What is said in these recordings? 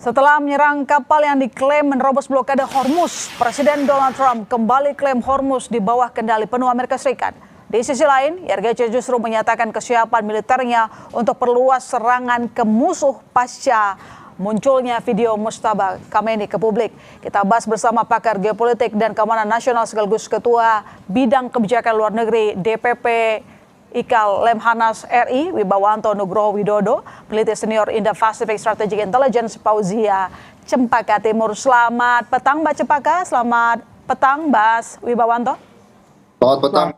Setelah menyerang kapal yang diklaim menerobos blokade Hormuz, Presiden Donald Trump kembali klaim Hormuz di bawah kendali penuh Amerika Serikat. Di sisi lain, IRGC justru menyatakan kesiapan militernya untuk perluas serangan ke musuh pasca munculnya video Mujtaba Khamenei ke publik. Kita bahas bersama pakar geopolitik dan keamanan nasional sekaligus Ketua Bidang Kebijakan Luar Negeri DPP IKAL Lemhanas RI, Wibawanto Nugroho Widodo, peneliti senior Indo-Pacific Strategic Intelligence, Fauzia Cempaka Timur. Selamat petang Mbak Cempaka, selamat petang Mbak Wibawanto. Selamat petang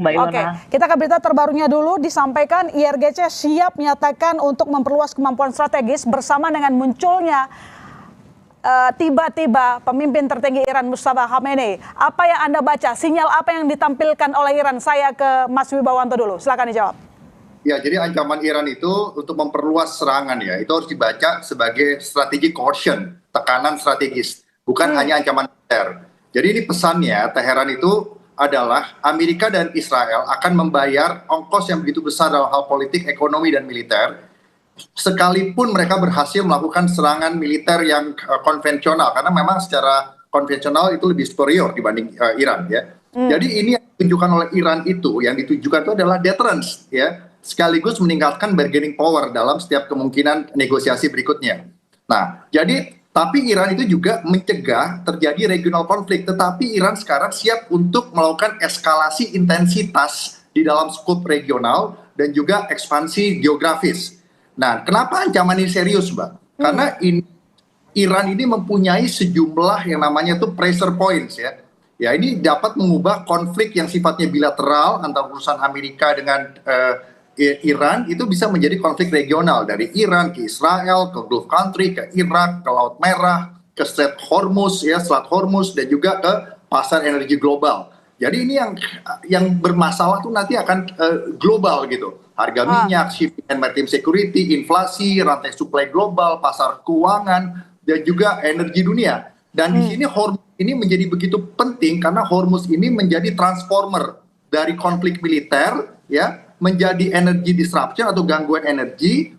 Mbak Ilona. Oke, kita ke berita terbarunya dulu. Disampaikan IRGC siap menyatakan untuk memperluas kemampuan strategis bersama dengan munculnya tiba-tiba pemimpin tertinggi Iran Mujtaba Khamenei. Apa yang Anda baca? Sinyal apa yang ditampilkan oleh Iran? Saya ke Mas Wibawanto dulu. Silakan dijawab. Ya, jadi ancaman Iran itu untuk memperluas serangan ya, itu harus dibaca sebagai strategic coercion, tekanan strategis, bukan hanya ancaman militer. Jadi ini pesannya, Teheran itu adalah Amerika dan Israel akan membayar ongkos yang begitu besar dalam hal politik, ekonomi, dan militer, sekalipun mereka berhasil melakukan serangan militer yang konvensional, karena memang secara konvensional itu lebih superior dibanding Iran ya. Jadi ini yang ditunjukkan oleh Iran yang ditujukan itu adalah deterrence ya, sekaligus meningkatkan bargaining power dalam setiap kemungkinan negosiasi berikutnya. Nah, tapi Iran itu juga mencegah terjadi regional konflik, tetapi Iran sekarang siap untuk melakukan eskalasi intensitas di dalam skop regional dan juga ekspansi geografis. Nah, kenapa ancaman ini serius, Mbak? Karena Iran ini mempunyai sejumlah yang namanya tuh pressure points ya. Ya, ini dapat mengubah konflik yang sifatnya bilateral antara urusan Amerika dengan Iran itu bisa menjadi konflik regional, dari Iran ke Israel, ke Gulf country, ke Irak, ke Laut Merah, ke Strait Hormuz ya, Selat Hormuz, dan juga ke pasar energi global. Jadi ini yang bermasalah tuh nanti akan global gitu. Harga minyak, shipping and maritime security, inflasi, rantai supply global, pasar keuangan, dan juga energi dunia. Dan di sini Hormuz ini menjadi begitu penting karena Hormuz ini menjadi transformer dari konflik militer ya, menjadi energy disruption atau gangguan energi,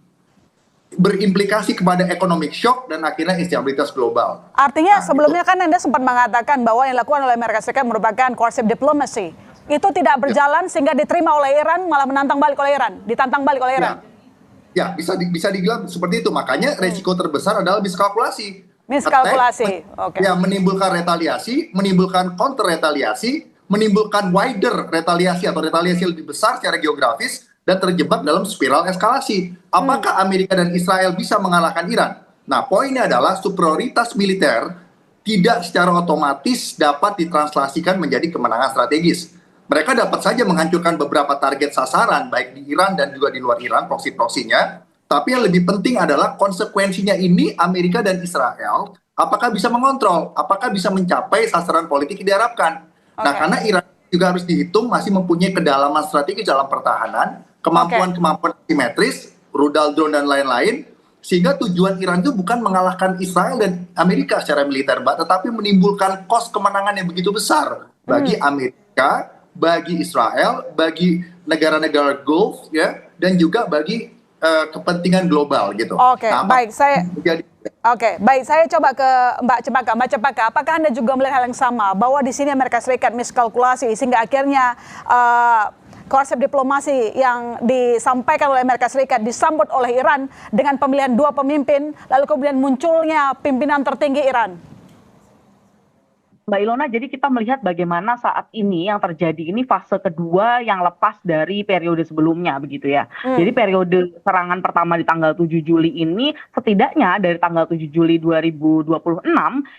berimplikasi kepada economic shock dan akhirnya instabilitas global. Artinya sebelumnya kan Anda sempat mengatakan bahwa yang dilakukan oleh Amerika Serikat merupakan coercive diplomacy. Itu tidak berjalan sehingga diterima oleh Iran, malah ditantang balik oleh Iran. Ya, bisa dibilang seperti itu. Makanya resiko terbesar adalah miskalkulasi. Oke. Ya, menimbulkan retaliasi, menimbulkan counter retaliasi, menimbulkan wider retaliasi atau retaliasi lebih besar secara geografis, dan terjebak dalam spiral eskalasi. Apakah Amerika dan Israel bisa mengalahkan Iran? Nah, poinnya adalah superioritas militer tidak secara otomatis dapat ditranslasikan menjadi kemenangan strategis. Mereka dapat saja menghancurkan beberapa target sasaran, baik di Iran dan juga di luar Iran, proksi-proksinya. Tapi yang lebih penting adalah konsekuensinya ini Amerika dan Israel, apakah bisa mengontrol, apakah bisa mencapai sasaran politik yang diharapkan. Nah, karena Iran juga harus dihitung masih mempunyai kedalaman strategis dalam pertahanan, kemampuan-kemampuan asimetris, rudal drone dan lain-lain, sehingga tujuan Iran itu bukan mengalahkan Israel dan Amerika secara militer, Mbak, tetapi menimbulkan kos kemenangan yang begitu besar bagi Amerika, bagi Israel, bagi negara-negara Gulf, ya, dan juga bagi kepentingan global gitu. Baik, saya coba ke Mbak Cempaka. Mbak Cempaka, apakah Anda juga melihat hal yang sama bahwa di sini Amerika Serikat miskalkulasi sehingga akhirnya coercive diplomasi yang disampaikan oleh Amerika Serikat disambut oleh Iran dengan pemilihan dua pemimpin, lalu kemudian munculnya pimpinan tertinggi Iran? Mbak Ilona, jadi kita melihat bagaimana saat ini yang terjadi ini fase kedua yang lepas dari periode sebelumnya begitu ya. Jadi periode serangan pertama di tanggal 7 Juli ini setidaknya dari tanggal 7 Juli 2026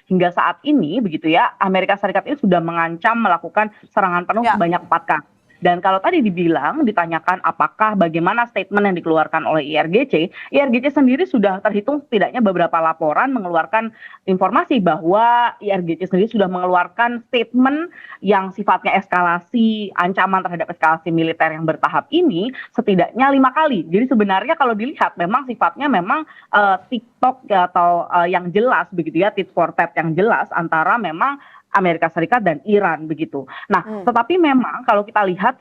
hingga saat ini begitu ya, Amerika Serikat ini sudah mengancam melakukan serangan penuh sebanyak 4 kali. Dan kalau tadi ditanyakan apakah bagaimana statement yang dikeluarkan oleh IRGC sendiri sudah terhitung setidaknya beberapa laporan mengeluarkan informasi bahwa IRGC sendiri sudah mengeluarkan statement yang sifatnya eskalasi, ancaman terhadap eskalasi militer yang bertahap ini setidaknya 5 kali. Jadi sebenarnya kalau dilihat memang sifatnya TikTok atau yang jelas begitu ya, tit for tat yang jelas antara memang Amerika Serikat dan Iran begitu. Nah, tetapi memang kalau kita lihat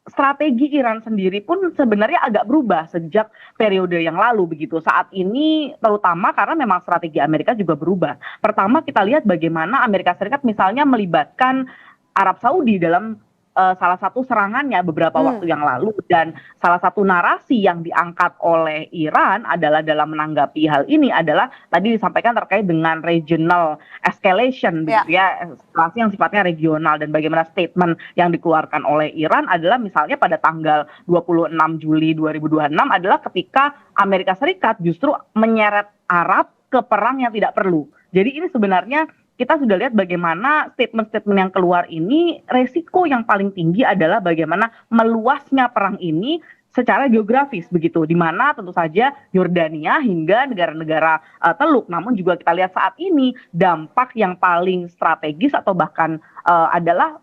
strategi Iran sendiri pun sebenarnya agak berubah sejak periode yang lalu begitu. Saat ini terutama karena memang strategi Amerika juga berubah. Pertama kita lihat bagaimana Amerika Serikat misalnya melibatkan Arab Saudi dalam salah satu serangannya beberapa waktu yang lalu, dan salah satu narasi yang diangkat oleh Iran adalah dalam menanggapi hal ini adalah tadi disampaikan terkait dengan regional escalation begitu ya, eskalasi yang sifatnya regional, dan bagaimana statement yang dikeluarkan oleh Iran adalah misalnya pada tanggal 26 Juli 2026 adalah ketika Amerika Serikat justru menyeret Arab ke perang yang tidak perlu. Jadi ini sebenarnya kita sudah lihat bagaimana statement-statement yang keluar ini, resiko yang paling tinggi adalah bagaimana meluasnya perang ini secara geografis begitu, di mana tentu saja Yordania hingga negara-negara Teluk. Namun juga kita lihat saat ini dampak yang paling strategis atau bahkan adalah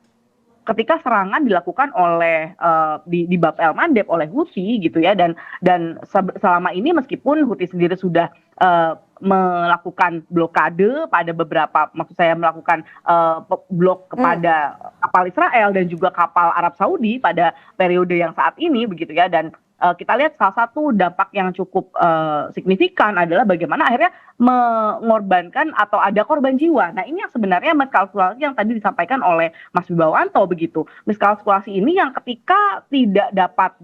ketika serangan dilakukan oleh di Bab el Mandeb oleh Houthi gitu ya, dan selama ini meskipun Houthi sendiri sudah melakukan blokade pada beberapa, maksud saya melakukan blok kepada kapal Israel dan juga kapal Arab Saudi pada periode yang saat ini begitu ya, dan kita lihat salah satu dampak yang cukup signifikan adalah bagaimana akhirnya mengorbankan atau ada korban jiwa. Nah ini yang sebenarnya miskalkulasi yang tadi disampaikan oleh Mas Wibawanto begitu. Miskalkulasi ini yang ketika tidak dapat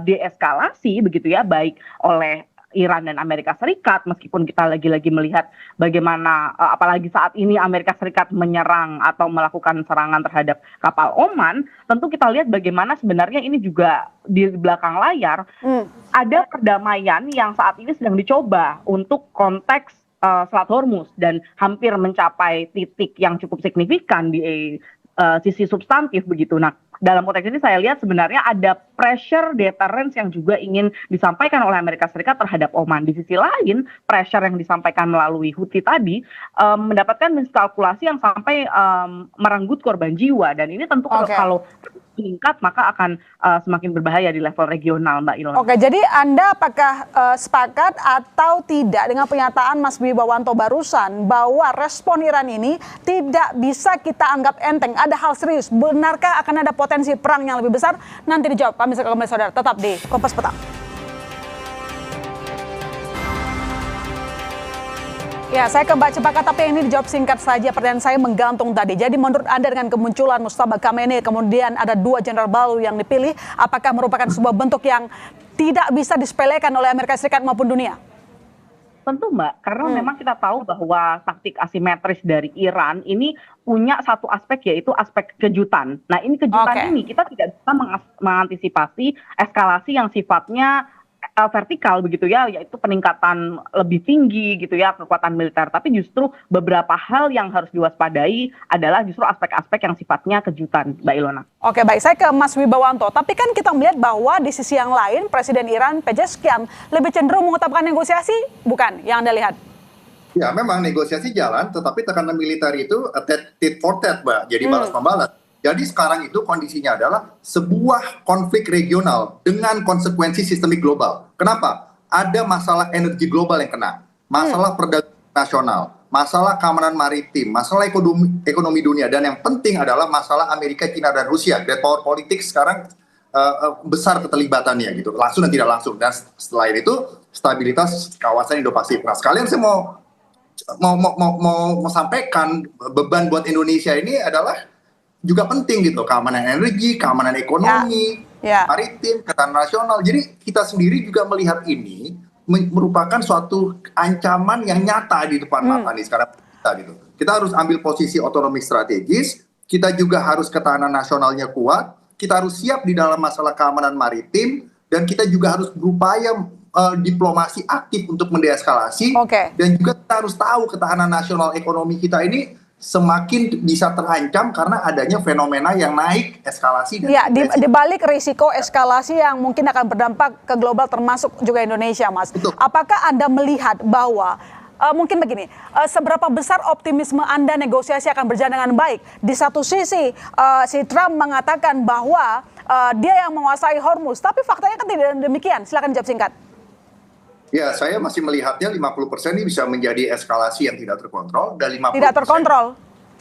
deeskalasi begitu ya, baik oleh Iran dan Amerika Serikat, meskipun kita lagi-lagi melihat bagaimana apalagi saat ini Amerika Serikat menyerang atau melakukan serangan terhadap kapal Oman, tentu kita lihat bagaimana sebenarnya ini juga di belakang layar ada perdamaian yang saat ini sedang dicoba untuk konteks Selat Hormuz, dan hampir mencapai titik yang cukup signifikan di sisi substantif begitu. Nah, dalam konteks ini saya lihat sebenarnya ada pressure deterrence yang juga ingin disampaikan oleh Amerika Serikat terhadap Oman. Di sisi lain, pressure yang disampaikan melalui Houthi tadi mendapatkan miskalkulasi yang sampai merenggut korban jiwa, dan ini tentu kalau meningkat maka akan semakin berbahaya di level regional, Mbak Ilona. Oke, jadi Anda apakah sepakat atau tidak dengan pernyataan Mas Wibawanto barusan bahwa respon Iran ini tidak bisa kita anggap enteng, ada hal serius? Benarkah akan ada potensi perang yang lebih besar? Nanti dijawab kami kembali saudara, tetap di Kompas Petang. Ya, saya ke Mbak Cempaka, tapi ini dijawab singkat saja. Pertanyaan saya menggantung tadi. Jadi menurut Anda dengan kemunculan Mustafa Khamenei, kemudian ada 2 jenderal baru yang dipilih, apakah merupakan sebuah bentuk yang tidak bisa disepelekan oleh Amerika Serikat maupun dunia? Tentu Mbak, karena memang kita tahu bahwa taktik asimetris dari Iran ini punya satu aspek, yaitu aspek kejutan. Nah ini kejutan ini kita tidak bisa mengantisipasi eskalasi yang sifatnya vertikal begitu ya, yaitu peningkatan lebih tinggi gitu ya kekuatan militer, tapi justru beberapa hal yang harus diwaspadai adalah justru aspek-aspek yang sifatnya kejutan, Mbak Ilona. Oke, baik, saya ke Mas Wibawanto, tapi kan kita melihat bahwa di sisi yang lain Presiden Iran Pezeshkian lebih cenderung mengutamakan negosiasi, bukan yang Anda lihat? Ya memang negosiasi jalan, tetapi tekanan militer itu tit for tat, Mbak, jadi balas membalas. Jadi sekarang itu kondisinya adalah sebuah konflik regional dengan konsekuensi sistemik global. Kenapa? Ada masalah energi global yang kena, masalah perdagangan nasional, masalah keamanan maritim, masalah ekonomi dunia, dan yang penting adalah masalah Amerika, China, dan Rusia. Great power politics sekarang besar keterlibatannya gitu, langsung dan tidak langsung. Dan selain itu stabilitas kawasan Indo-Pasifik. Nah, sekalian saya mau sampaikan beban buat Indonesia ini adalah juga penting gitu, keamanan energi, keamanan ekonomi, maritim, ketahanan nasional. Jadi kita sendiri juga melihat ini merupakan suatu ancaman yang nyata di depan mata nih sekarang kita gitu. Kita harus ambil posisi otonomi strategis, kita juga harus ketahanan nasionalnya kuat, kita harus siap di dalam masalah keamanan maritim, dan kita juga harus berupaya diplomasi aktif untuk mendeeskalasi, dan juga kita harus tahu ketahanan nasional ekonomi kita ini semakin bisa terancam karena adanya fenomena yang naik eskalasi. Dan di balik risiko eskalasi yang mungkin akan berdampak ke global termasuk juga Indonesia, Mas. Betul. Apakah Anda melihat bahwa mungkin begini, seberapa besar optimisme Anda negosiasi akan berjalan dengan baik? Di satu sisi si Trump mengatakan bahwa dia yang menguasai Hormuz, tapi faktanya kan tidak demikian. Silakan jawab singkat. Ya, saya masih melihatnya 50% ini bisa menjadi eskalasi yang tidak terkontrol, dan 50% tidak terkontrol.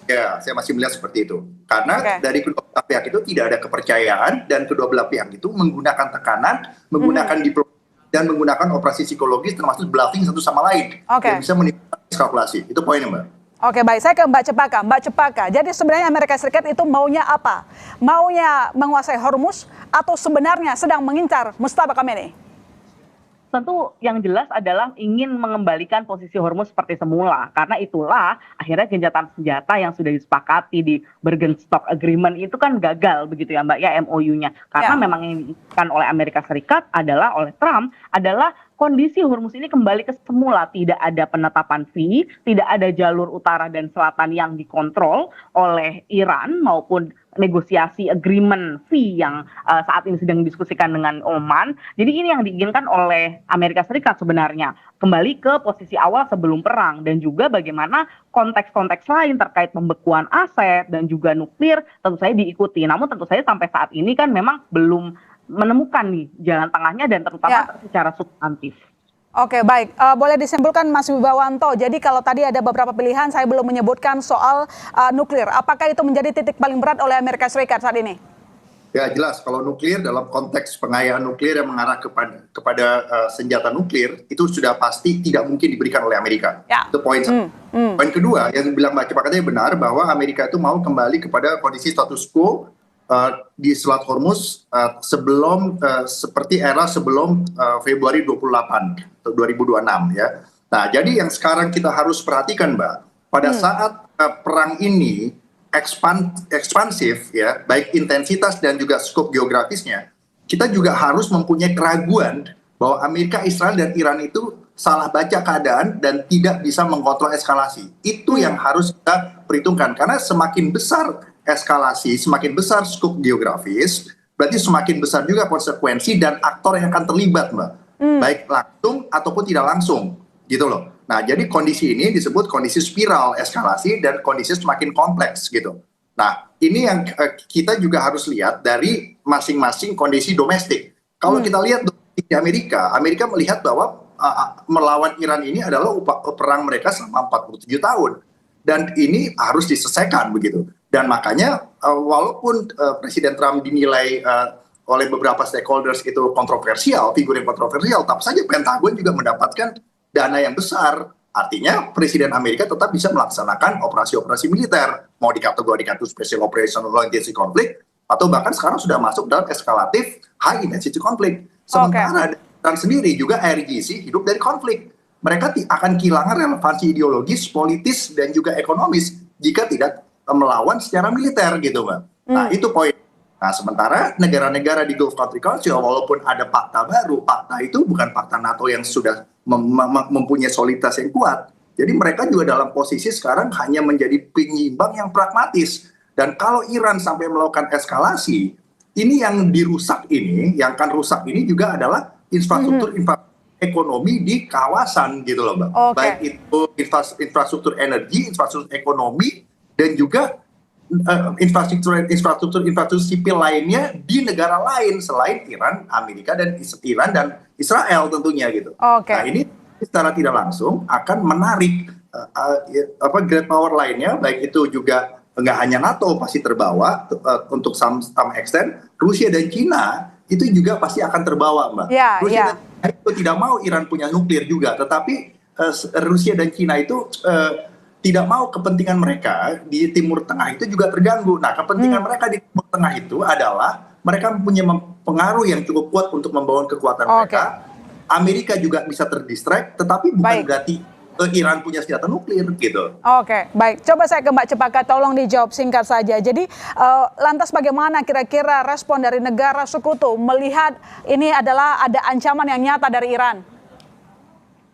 Ya, saya masih melihat seperti itu. Karena Oke. dari kedua belah pihak itu tidak ada kepercayaan dan kedua belah pihak itu menggunakan tekanan, menggunakan diplomasi dan menggunakan operasi psikologis termasuk bluffing satu sama lain Oke. yang bisa menimbulkan eskalasi. Itu poinnya, Mbak. Oke, baik. Saya ke Mbak Cepaka. Mbak Cepaka, jadi sebenarnya Amerika Serikat itu maunya apa? Maunya menguasai Hormuz atau sebenarnya sedang mengincar Mustafa Khamenei? Tentu yang jelas adalah ingin mengembalikan posisi Hormuz seperti semula. Karena itulah akhirnya gencatan senjata yang sudah disepakati di Bergenstock Agreement itu kan gagal begitu ya Mbak ya, MOU-nya. Karena Ya. memang yang diinginkan oleh Amerika Serikat adalah oleh Trump adalah kondisi Hormuz ini kembali ke semula, tidak ada penetapan fee, tidak ada jalur utara dan selatan yang dikontrol oleh Iran maupun negosiasi agreement fee yang saat ini sedang didiskusikan dengan Oman. Jadi ini yang diinginkan oleh Amerika Serikat sebenarnya, kembali ke posisi awal sebelum perang, dan juga bagaimana konteks-konteks lain terkait pembekuan aset dan juga nuklir tentu saja diikuti. Namun tentu saja sampai saat ini kan memang belum menemukan nih jalan tengahnya dan terutama secara substantif. Oke, baik. Boleh disimpulkan Mas Wibawanto, jadi kalau tadi ada beberapa pilihan, saya belum menyebutkan soal nuklir. Apakah itu menjadi titik paling berat oleh Amerika Serikat saat ini? Ya jelas, kalau nuklir dalam konteks pengayaan nuklir yang mengarah kepada senjata nuklir, itu sudah pasti tidak mungkin diberikan oleh Amerika. Ya. Itu poin satu. Poin kedua, yang bilang Mbak Cepaka tadi benar, bahwa Amerika itu mau kembali kepada kondisi status quo di Selat Hormuz seperti era sebelum Februari 28 atau 2026 ya. Nah, jadi yang sekarang kita harus perhatikan, Mbak, pada saat perang ini ekspansif ya, baik intensitas dan juga skop geografisnya, kita juga harus mempunyai keraguan bahwa Amerika, Israel dan Iran itu salah baca keadaan dan tidak bisa mengontrol eskalasi. Itu yang harus kita perhitungkan, karena semakin besar eskalasi, semakin besar skop geografis, berarti semakin besar juga konsekuensi dan aktor yang akan terlibat, Mbak. Baik langsung ataupun tidak langsung, gitu loh. Nah, jadi kondisi ini disebut kondisi spiral eskalasi dan kondisi semakin kompleks, gitu. Nah, ini yang kita juga harus lihat dari masing-masing kondisi domestik. Kalau kita lihat di Amerika melihat bahwa melawan Iran ini adalah perang mereka selama 47 tahun. Dan ini harus diselesaikan begitu. Dan makanya walaupun Presiden Trump dinilai oleh beberapa stakeholders itu kontroversial, figur yang kontroversial, tapi saja Pentagon juga mendapatkan dana yang besar. Artinya Presiden Amerika tetap bisa melaksanakan operasi-operasi militer, mau dikategorikan itu special operation low intensity conflict, atau bahkan sekarang sudah masuk dalam eskalatif high intensity conflict. Sementara Iran sendiri juga IRGC hidup dari konflik. Mereka akan kehilangan relevansi ideologis, politis, dan juga ekonomis jika tidak melawan secara militer gitu, Mbak. Nah, itu poin. Nah, sementara negara-negara di Gulf Country Council, walaupun ada fakta baru, fakta itu bukan fakta NATO yang sudah mempunyai soliditas yang kuat. Jadi mereka juga dalam posisi sekarang hanya menjadi penyeimbang yang pragmatis. Dan kalau Iran sampai melakukan eskalasi, ini yang dirusak ini, yang akan rusak ini juga adalah infrastruktur ekonomi di kawasan gitu loh, Mbak. Baik itu infrastruktur energi, infrastruktur ekonomi, dan juga infrastruktur sipil lainnya di negara lain selain Iran, Amerika dan Israel tentunya gitu. Nah, ini secara tidak langsung akan menarik great power lainnya, baik itu juga nggak hanya NATO pasti terbawa untuk some extent, Rusia dan Cina itu juga pasti akan terbawa, Mbak. Rusia dan China itu tidak mau Iran punya nuklir juga, tetapi Rusia dan Cina itu tidak mau kepentingan mereka di Timur Tengah itu juga terganggu. Nah, kepentingan mereka di Timur Tengah itu adalah mereka punya pengaruh yang cukup kuat untuk membangun kekuatan mereka. Amerika juga bisa terdistract, tetapi bukan berarti Iran punya senjata nuklir gitu. Oke, baik. Coba saya ke Mbak Cepaka, tolong dijawab singkat saja. Jadi lantas bagaimana kira-kira respon dari negara sekutu melihat ini adalah ada ancaman yang nyata dari Iran?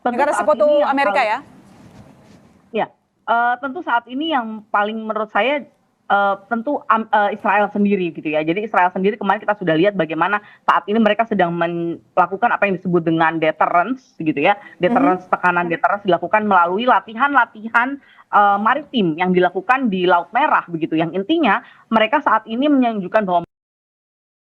Negara sekutu Amerika ya? Ya, tentu saat ini yang paling menurut saya tentu Israel sendiri gitu ya. Jadi Israel sendiri kemarin kita sudah lihat bagaimana saat ini mereka sedang melakukan apa yang disebut dengan deterrence gitu ya. Deterrence, tekanan deterrence dilakukan melalui latihan-latihan maritim yang dilakukan di Laut Merah begitu. Yang intinya mereka saat ini menunjukkan bahwa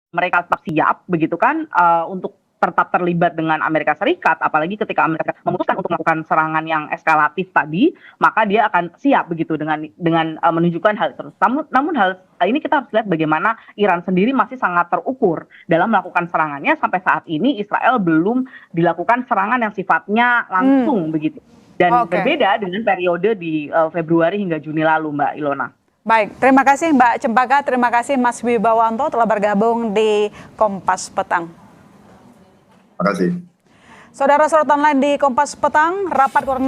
mereka tetap siap begitu kan untuk tetap terlibat dengan Amerika Serikat, apalagi ketika Amerika memutuskan untuk melakukan serangan yang eskalatif tadi, maka dia akan siap begitu dengan menunjukkan hal itu. Namun hal ini kita harus lihat bagaimana Iran sendiri masih sangat terukur dalam melakukan serangannya. Sampai saat ini Israel belum dilakukan serangan yang sifatnya langsung begitu. Dan berbeda dengan periode di Februari hingga Juni lalu, Mbak Ilona. Baik, terima kasih Mbak Cempaka, terima kasih Mas Wibawanto telah bergabung di Kompas Petang. Terima kasih. Saudara sorotan lain di Kompas Petang, rapat koordinasi